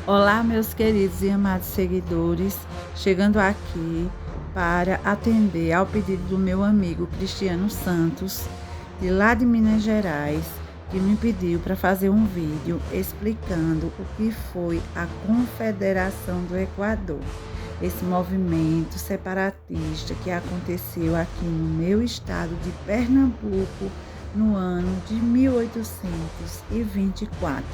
Olá, meus queridos e amados seguidores, chegando aqui para atender ao pedido do meu amigo Cristiano Santos, de lá de Minas Gerais, que me pediu para fazer um vídeo explicando o que foi a Confederação do Equador, esse movimento separatista que aconteceu aqui no meu estado de Pernambuco no ano de 1824.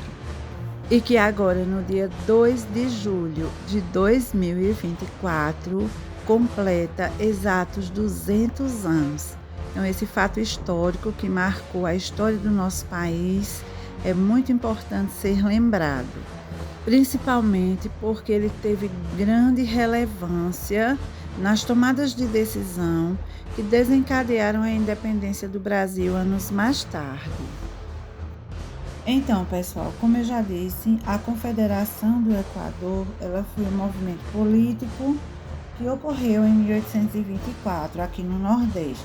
E que agora, no dia 2 de julho de 2024, completa exatos 200 anos. Então, esse fato histórico que marcou a história do nosso país é muito importante ser lembrado, principalmente porque ele teve grande relevância nas tomadas de decisão que desencadearam a independência do Brasil anos mais tarde. Então, pessoal, como eu já disse, a Confederação do Equador, ela foi um movimento político que ocorreu em 1824, aqui no Nordeste.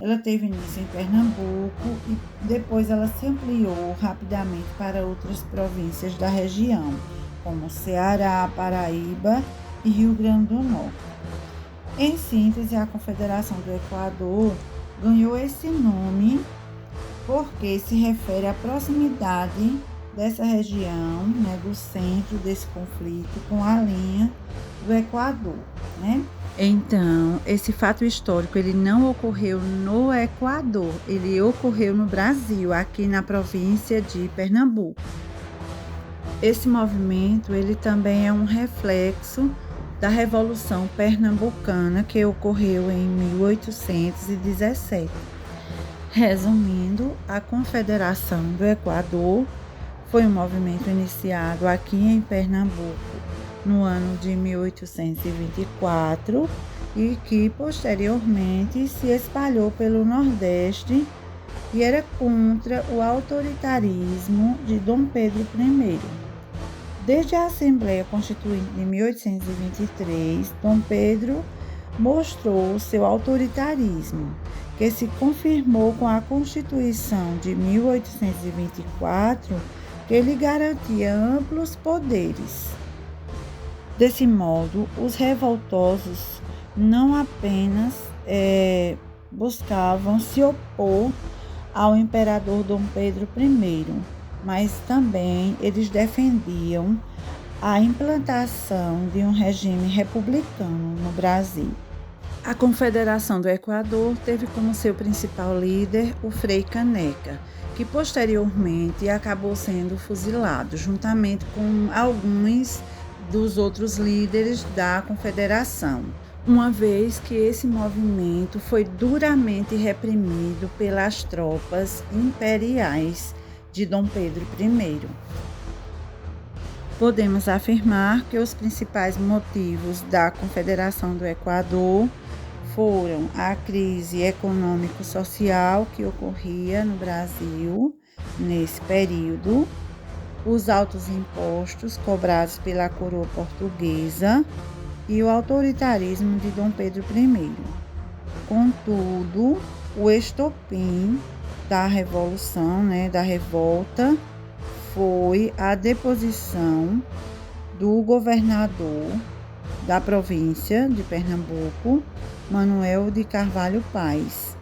Ela teve início em Pernambuco e depois ela se ampliou rapidamente para outras províncias da região, como Ceará, Paraíba e Rio Grande do Norte. Em síntese, a Confederação do Equador ganhou esse nome porque se refere à proximidade dessa região, do centro desse conflito com a linha do Equador, Então, esse fato histórico, ele não ocorreu no Equador, ele ocorreu no Brasil, aqui na província de Pernambuco. Esse movimento, ele também é um reflexo da Revolução Pernambucana, que ocorreu em 1817. Resumindo, a Confederação do Equador foi um movimento iniciado aqui em Pernambuco no ano de 1824 e que posteriormente se espalhou pelo Nordeste e era contra o autoritarismo de Dom Pedro I. Desde a Assembleia Constituinte de 1823, Dom Pedro mostrou seu autoritarismo, que se confirmou com a Constituição de 1824, que lhe garantia amplos poderes. Desse modo, os revoltosos não apenas buscavam se opor ao imperador Dom Pedro I, mas também eles defendiam a implantação de um regime republicano no Brasil. A Confederação do Equador teve como seu principal líder o Frei Caneca, que posteriormente acabou sendo fuzilado, juntamente com alguns dos outros líderes da Confederação, uma vez que esse movimento foi duramente reprimido pelas tropas imperiais de Dom Pedro I. Podemos afirmar que os principais motivos da Confederação do Equador foram a crise econômico-social que ocorria no Brasil nesse período, os altos impostos cobrados pela coroa portuguesa e o autoritarismo de Dom Pedro I. Contudo, o estopim da revolução, da revolta, foi a deposição do governador da província de Pernambuco, Manuel de Carvalho Paes.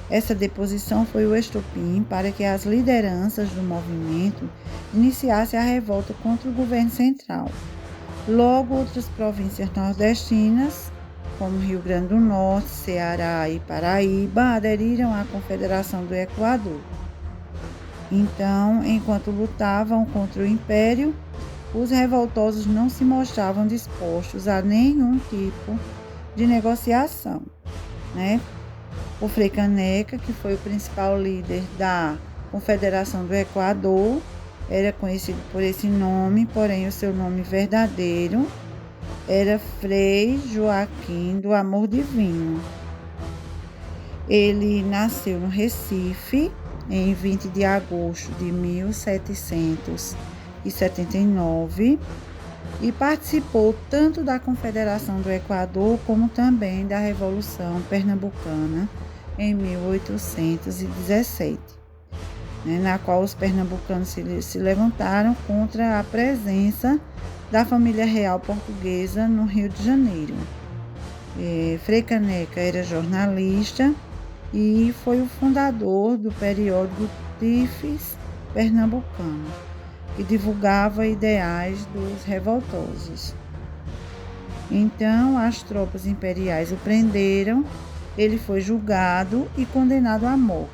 Essa deposição foi o estopim para que as lideranças do movimento iniciassem a revolta contra o governo central. Logo, outras províncias nordestinas, como Rio Grande do Norte, Ceará e Paraíba, aderiram à Confederação do Equador. Então, enquanto lutavam contra o Império, os revoltosos não se mostravam dispostos a nenhum tipo de negociação, O Frei Caneca, que foi o principal líder da Confederação do Equador, era conhecido por esse nome, porém o seu nome verdadeiro era Frei Joaquim do Amor Divino. Ele nasceu no Recife em 20 de agosto de 1779 e participou tanto da Confederação do Equador como também da Revolução Pernambucana em 1817, na qual os pernambucanos se levantaram contra a presença da família real portuguesa no Rio de Janeiro. Frei Caneca era jornalista e foi o fundador do periódico Tifes Pernambucano, que divulgava ideais dos revoltosos. Então, as tropas imperiais o prenderam, ele foi julgado e condenado à morte.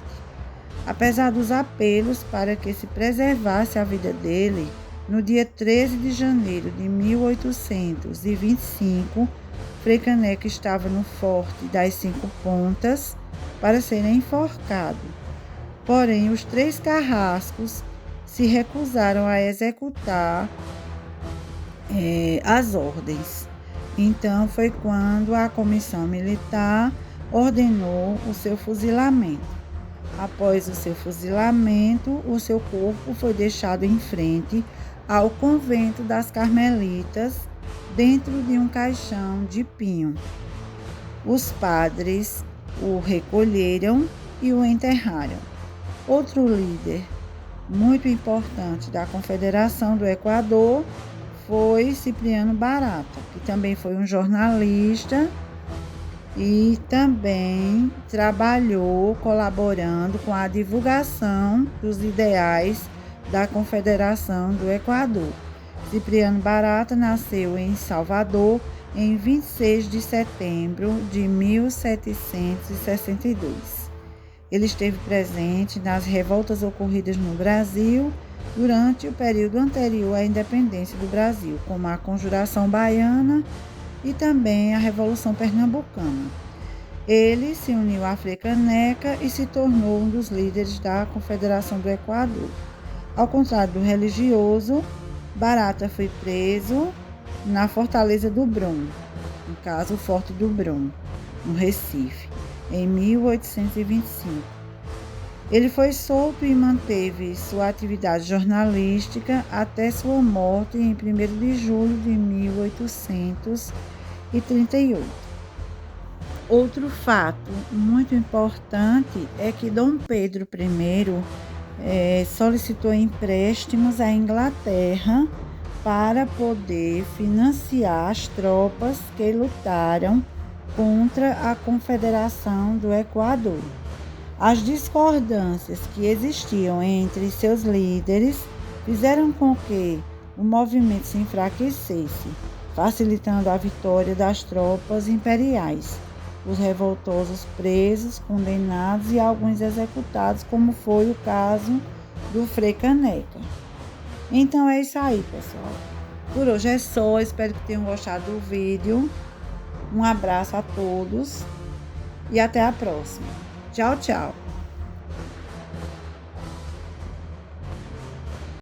Apesar dos apelos para que se preservasse a vida dele, no dia 13 de janeiro de 1825, Frei Caneca estava no Forte das Cinco Pontas para ser enforcado. Porém, os 3 carrascos se recusaram a executar as ordens. Então, foi quando a comissão militar ordenou o seu fuzilamento. Após o seu fuzilamento, o seu corpo foi deixado em frente ao convento das Carmelitas, dentro de um caixão de pinho. Os padres o recolheram e o enterraram. Outro líder muito importante da Confederação do Equador foi Cipriano Barata, que também foi um jornalista e também trabalhou colaborando com a divulgação dos ideais da Confederação do Equador. Cipriano Barata nasceu em Salvador em 26 de setembro de 1762. Ele esteve presente nas revoltas ocorridas no Brasil durante o período anterior à independência do Brasil, como a Conjuração Baiana e também a Revolução Pernambucana. Ele se uniu à Frei Caneca e se tornou um dos líderes da Confederação do Equador. Ao contrário do religioso, Barata foi preso na Fortaleza do Brum, no caso o Forte do Brum, no Recife, em 1825. Ele foi solto e manteve sua atividade jornalística até sua morte em 1º de julho de 1838. Outro fato muito importante é que Dom Pedro I solicitou empréstimos à Inglaterra para poder financiar as tropas que lutaram contra a Confederação do Equador. As discordâncias que existiam entre seus líderes fizeram com que o movimento se enfraquecesse, facilitando a vitória das tropas imperiais. Os revoltosos presos, condenados e alguns executados, como foi o caso do Frei Caneca. Então é isso aí, pessoal. Por hoje é só, espero que tenham gostado do vídeo. Um abraço a todos e até a próxima. Tchau, tchau.